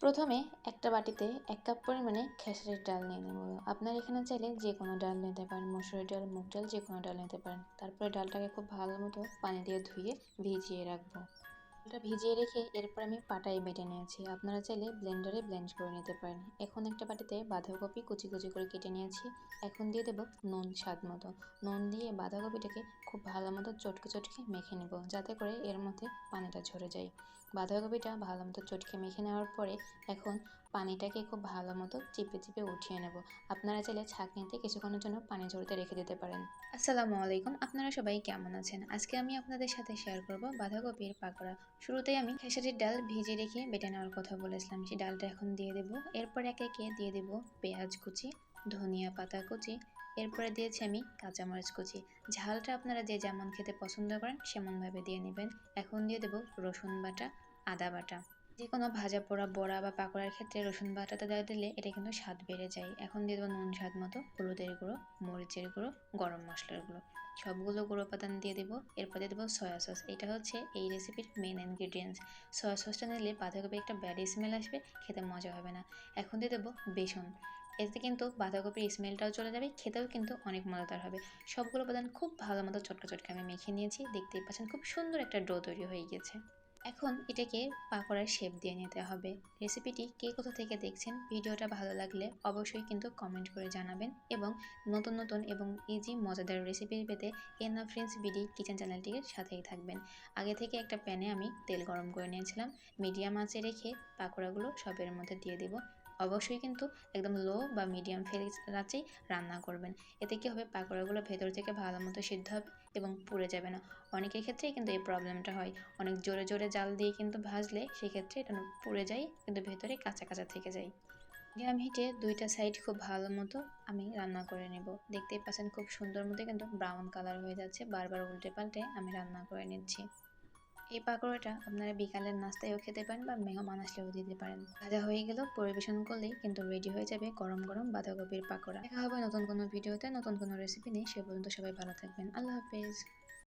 প্রথমে একটা বাটিতে ১ কাপ পরিমাণে খেসারির ডাল নিয়ে নেব। আপনারা এখানে চাইলে যে কোনো ডাল নিতে পারেন, মসুরের ডাল, মুগ ডাল যে কোনো ডাল নিতে পারেন। তারপরে ডালটাকে খুব ভালো মতো পানি দিয়ে ধুয়ে ভিজিয়ে রাখবো। ডালটা ভিজিয়ে রেখে এরপর আমি পাটায় বেটে নিয়েছি। আপনারা চাইলে ব্লেন্ডারে ব্লেন্ড করে নিতে পারেন। এখন একটা বাটিতে বাঁধাকপি কুচি কুচি করে কেটে নিয়েছি। এখন দিয়ে দেব নুন স্বাদ মতো। নুন দিয়ে বাঁধাকপিটাকে খুব ভালো মতো চটকে চটকে মেখে নেব, যাতে করে এর মধ্যে পানিটা ঝরে যায়। বাঁধাকপিটা ভালো মতো চটকে মেখে নেওয়ার পরে এখন পানিটাকে খুব ভালো মতো চিপে চিপে উঠিয়ে নেব। আপনারা চাইলে ছাঁকনিতে কিছুক্ষণের জন্য পানি ঝরতে রেখে দিতে পারেন। আসসালামু আলাইকুম, আপনারা সবাই কেমন আছেন? আজকে আমি আপনাদের সাথে শেয়ার করব বাঁধাকপির পাকোড়া। শুরুতেই আমি খেসারির ডাল ভিজিয়ে রেখে বেটে নেওয়ার কথা বলেছিলাম, সেই ডালটা এখন দিয়ে দেব। এরপর একে একে দিয়ে দেব পেঁয়াজ কুচি, ধনিয়া পাতা কুচি, এরপরে দিয়েছি আমি কাঁচামরিচ কুচি। ঝালটা আপনারা যে যেমন খেতে পছন্দ করেন সেমনভাবে দিয়ে নেবেন। এখন দিয়ে দেব রসুন বাটা, আদা বাটা। যে কোনো ভাজা পোড়া বড়া বা পাকোড়ার ক্ষেত্রে রসুন বাটাটা দিলে এটা কিন্তু স্বাদ বেড়ে যায়। এখন দিয়ে দেবো নুন স্বাদ মতো, হলুদের গুঁড়ো, মরিচের গুঁড়ো, গরম মশলার গুঁড়ো, সবগুলো গুঁড়ো উপাদান দিয়ে দেবো। এরপর দিয়ে দেবো সয়া সস। এটা হচ্ছে এই রেসিপির মেন ইনগ্রিডিয়েন্টস। সয়া সসটা নিলে বাঁধাকপি একটা ব্যাড স্মেল আসবে, খেতে মজা হবে না। এখন দিয়ে দেবো বেসন। এতে কিন্তু বাঁধাকপির স্মেলটাও চলে যাবে, খেতেও কিন্তু অনেক মজাদার হবে। সবগুলো উপাদান খুব ভালো মতো চটকা চটকা আমি মেখে নিয়েছি। দেখতেই পাচ্ছেন খুব সুন্দর একটা ডো তৈরি হয়ে গেছে। এখন এটাকে পাকোড়ার শেপ দিয়ে নিতে হবে। রেসিপিটি কে কোথা থেকে দেখছেন, ভিডিওটা ভালো লাগলে অবশ্যই কিন্তু কমেন্ট করে জানাবেন এবং নতুন নতুন এবং ইজি মজাদার রেসিপি পেতে এনা ফ্রেন্ডস বিডি কিচেন চ্যানেলটির সাথেই থাকবেন। আগে থেকে একটা প্যানে আমি তেল গরম করে নিয়েছিলাম। মিডিয়াম আঁচে রেখে পাকোড়াগুলো সবের মধ্যে দিয়ে দেব। অবশ্যই কিন্তু একদম লো বা মিডিয়াম আঁচেই রান্না করবেন। এতে কী হবে, পাকোড়াগুলো ভেতর থেকে ভালো মতো সিদ্ধ হবে এবং পুড়ে যাবে না। অনেকের ক্ষেত্রেই কিন্তু এই প্রবলেমটা হয়। অনেক জোরে জোরে জাল দিয়ে কিন্তু ভাজলে সেক্ষেত্রে এটা পুড়ে যায়, কিন্তু ভেতরে কাঁচা কাঁচা থেকে যায়। মিডিয়াম হিটে দুইটা সাইড খুব ভালো মতো আমি রান্না করে নেব। দেখতেই পাচ্ছেন খুব সুন্দর মতো কিন্তু ব্রাউন কালার হয়ে যাচ্ছে। বারবার উল্টে পাল্টে আমি রান্না করে নিচ্ছি। এই পাকোড়াটা আপনারা বিকালের নাস্তায়ও খেতে পারেন বা মেহমান আসলেও দিতে পারেন। ভাজা হয়ে গেল, পরিবেশন করলেই কিন্তু রেডি হয়ে যাবে গরম গরম বাঁধাকপির পাকোড়া। দেখা হবে নতুন কোনো ভিডিওতে নতুন কোনো রেসিপি নিয়ে। সে পর্যন্ত সবাই ভালো থাকবেন। আল্লাহ হাফেজ।